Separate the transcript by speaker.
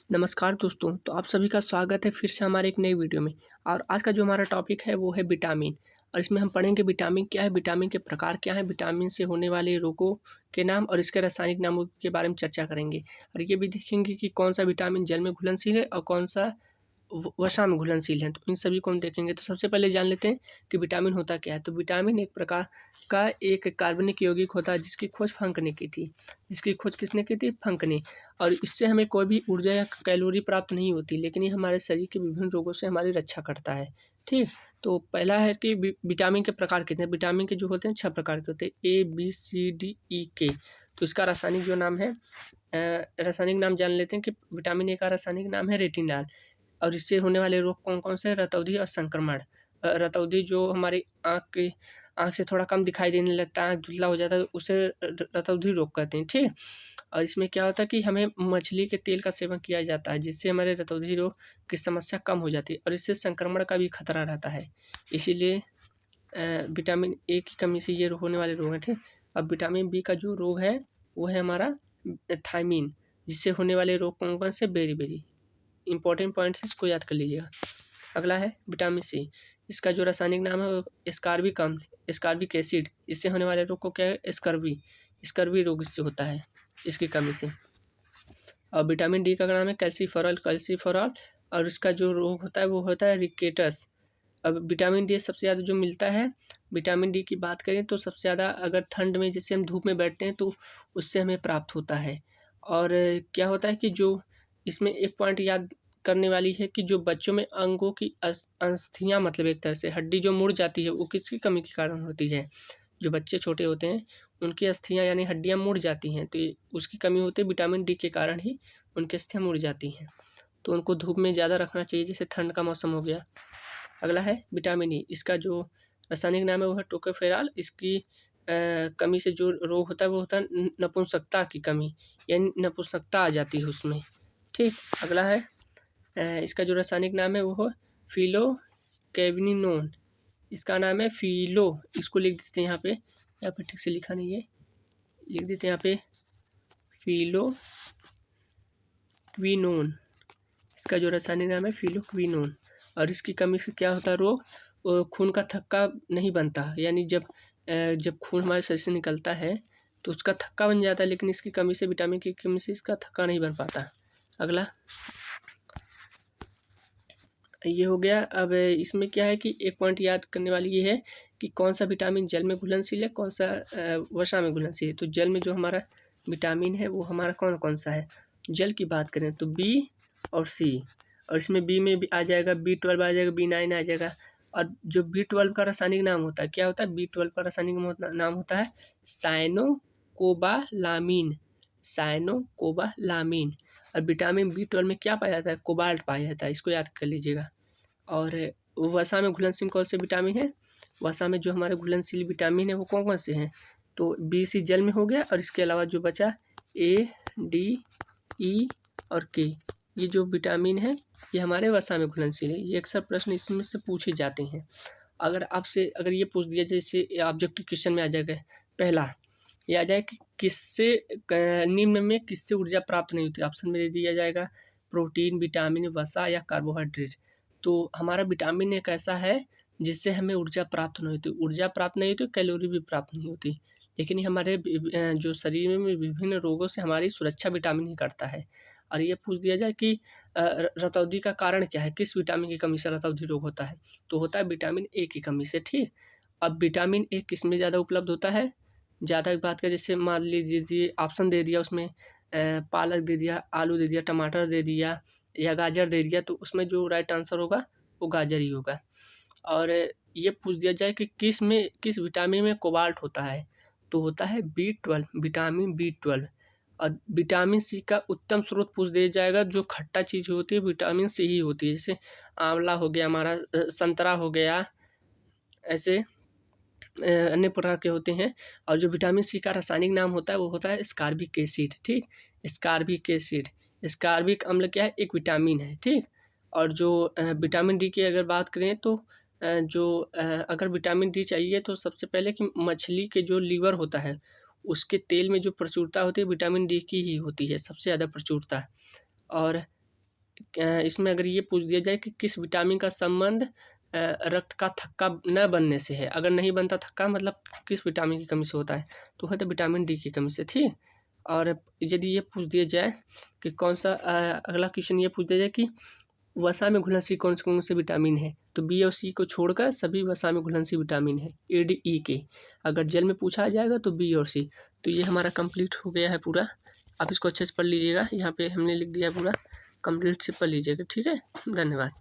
Speaker 1: नमस्कार दोस्तों, तो आप सभी का स्वागत है फिर से हमारे एक नई वीडियो में। और आज का जो हमारा टॉपिक है वो है विटामिन। और इसमें हम पढ़ेंगे विटामिन क्या है, विटामिन के प्रकार क्या हैं, विटामिन से होने वाले रोगों के नाम और इसके रासायनिक नामों के बारे में चर्चा करेंगे। और ये भी देखेंगे कि कौन सा विटामिन जल में घुलनशील है और कौन सा वसा में घुलनशील हैं, तो इन सभी को हम देखेंगे। तो सबसे पहले जान लेते हैं कि विटामिन होता क्या है। तो विटामिन एक प्रकार का एक कार्बनिक यौगिक होता है जिसकी खोज फंक ने की थी। जिसकी खोज किसने की थी? फंक ने। और इससे हमें कोई भी ऊर्जा या कैलोरी प्राप्त नहीं होती, लेकिन ये हमारे शरीर के विभिन्न रोगों से हमारी रक्षा करता है। ठीक। तो पहला है कि विटामिन के प्रकार कितने हैं। विटामिन के जो होते हैं 6 प्रकार के होते हैं, A B C D E के। तो इसका रासायनिक जो नाम है, रासायनिक नाम जान लेते हैं कि विटामिन ए का रासायनिक नाम है रेटिनॉल। और इससे होने वाले रोग कौन-कौन से हैं? रतौंधी और संक्रमण। रतौंधी जो हमारी आँख से थोड़ा कम दिखाई देने लगता है, आँख धुंधला हो जाता है, तो उसे रतौंधी रोग कहते हैं, ठीक? और इसमें क्या होता है कि हमें मछली के तेल का सेवन किया जाता है, जिससे हमारे रतौंधी रोग की समस्या कम हो जाती है और इससे संक्रमण का भी खतरा रहता है। इसीलिए विटामिन ए की कमी से ये होने वाले रोग हैं, ठीक? अब विटामिन बी का जो रोग है, वो है हमारा थायमीन, जिससे होने वाले रोग कौन-कौन से? बेरी-बेरी। इंपॉर्टेंट पॉइंट्स इसको याद कर लीजिएगा। अगला है विटामिन सी। इसका जो रासायनिक नाम है वो एस्कॉर्बिक अम्ल, एस्कॉर्बिक एसिड। इससे होने वाले रोग को क्या है? स्कर्वी। स्कर्वी रोग इससे होता है, इसकी कमी से। और विटामिन डी का नाम है कैल्सीफेरॉल, कैल्सीफेरॉल। और इसका जो रोग होता है वो होता है रिकेटस। अब विटामिन डी सबसे ज़्यादा जो मिलता है, विटामिन डी की बात करें तो सबसे ज़्यादा अगर ठंड में जैसे हम धूप में बैठते हैं तो उससे हमें प्राप्त होता है। और क्या होता है कि जो इसमें एक पॉइंट याद करने वाली है कि जो बच्चों में अंगों की अस्थियाँ, मतलब एक तरह से हड्डी जो मुड़ जाती है, वो किसकी कमी के कारण होती है? जो बच्चे छोटे होते हैं उनकी अस्थियाँ यानी हड्डियाँ मुड़ जाती हैं, तो ये उसकी कमी होती है, विटामिन डी के कारण ही उनकी अस्थियाँ मुड़ जाती हैं। तो उनको धूप में ज़्यादा रखना चाहिए, जैसे ठंड का मौसम हो गया। अगला है विटामिन ई। इसका जो रासायनिक नाम है वो है टोकोफेरॉल। इसकी कमी से जो रोग होता है वो होता है नपुंसकता की कमी, यानी नपुंसकता आ जाती है उसमें, ठीक। अगला है इसका जो रासायनिक नाम है वो है फिलोकेविनोन। इसका नाम है फिलो, इसको लिख देते हैं यहाँ पे ठीक से लिखा नहीं है, लिख देते हैं यहाँ पे फिलोक्विनोन। इसका जो रासायनिक नाम है फिलोक्विनोन। और इसकी कमी से क्या होता है रोग? खून का थक्का नहीं बनता, यानी जब खून हमारे शरीर से निकलता है तो उसका थक्का बन जाता है, लेकिन इसकी कमी से, विटामिन की कमी से इसका थक्का नहीं बन पाता। अगला ये हो गया। अब इसमें क्या है कि एक पॉइंट याद करने वाली ये है कि कौन सा विटामिन जल में घुलनशील है, कौन सा वसा में घुलनशील है। तो जल में जो हमारा विटामिन है वो हमारा कौन सा है? जल की बात करें तो बी और सी। और इसमें बी में भी आ जाएगा B12, आ जाएगा B9 आ जाएगा। और जो B12 का रासायनिक नाम होता है, क्या होता है? B12 का रासायनिक नाम होता है साइनोकोबालामीन, साइनोकोबालामीन। और विटामिन B12 में क्या पाया जाता है? कोबाल्ट पाया जाता है, इसको याद कर लीजिएगा। और वसा में घुलनशील कौन से विटामिन है? वसा में जो हमारे घुलनशील विटामिन है वो कौन-कौन से हैं? तो बी, सी जल में हो गया, और इसके अलावा जो बचा ए, डी, ई और के, ये जो विटामिन है ये हमारे वसा में घुलनशील है। ये अक्सर प्रश्न इसमें से पूछे जाते हैं। अगर ये पूछ दिया, जैसे ऑब्जेक्टिव क्वेश्चन में आ जाएगा, पहला ये आ जाए कि निम्न में किससे ऊर्जा प्राप्त नहीं होती? ऑप्शन में दे दिया जाएगा प्रोटीन, विटामिन, वसा या कार्बोहाइड्रेट। तो हमारा विटामिन एक ऐसा है जिससे हमें ऊर्जा प्राप्त नहीं होती। ऊर्जा प्राप्त नहीं होती, कैलोरी भी प्राप्त नहीं होती, लेकिन ये हमारे जो शरीर में विभिन्न रोगों से हमारी सुरक्षा विटामिन ही करता है। और ये पूछ दिया जाए कि रतौंधी का कारण क्या है? किस विटामिन की कमी से रतौंधी रोग होता है? तो होता है विटामिन ए की कमी से, ठीक। अब विटामिन ए किस में ज़्यादा उपलब्ध होता है? ज़्यादा की बात करें, जैसे मान लीजिए ऑप्शन दे दिया उसमें, पालक दे दिया, आलू दे दिया, टमाटर दे दिया या गाजर दे दिया, तो उसमें जो राइट आंसर होगा वो गाजर ही होगा। और ये पूछ दिया जाए कि किस विटामिन में कोबाल्ट होता है? तो होता है B12, विटामिन B12। और विटामिन सी का उत्तम स्रोत पूछ दिया जाएगा, जो खट्टा चीज़ होती है विटामिन सी ही होती है, जैसे आंवला हो गया हमारा, संतरा हो गया, ऐसे अन्य प्रकार के होते हैं। और जो विटामिन सी का रासायनिक नाम होता है वो होता है एस्कॉर्बिक एसिड, ठीक। एस्कॉर्बिक एसिड, एस्कॉर्बिक अम्ल क्या है? एक विटामिन है, ठीक। और जो विटामिन डी की अगर बात करें तो अगर विटामिन डी चाहिए तो सबसे पहले कि मछली के जो लीवर होता है उसके तेल में जो प्रचुरता होती है विटामिन डी की ही होती है, सबसे ज़्यादा प्रचुरता। और इसमें अगर ये पूछ दिया जाए कि किस विटामिन का संबंध रक्त का थक्का न बनने से है, अगर नहीं बनता थक्का मतलब किस विटामिन की कमी से होता है, तो है तो विटामिन डी की कमी से, ठीक। और यदि ये पूछ दिया जाए कि कौन सा अगला क्वेश्चन ये पूछ दिया जाए कि वसा में घुलनशील कौन से विटामिन है, तो बी और सी को छोड़कर सभी वसा में घुलनशील विटामिन है, ए डी ई के। अगर जेल में पूछा जाएगा तो बी और सी। तो ये हमारा कंप्लीट हो गया है पूरा। आप इसको अच्छे से पढ़ लीजिएगा, यहाँ पे हमने लिख दिया पूरा, कंप्लीट से पढ़ लीजिएगा, ठीक है। धन्यवाद।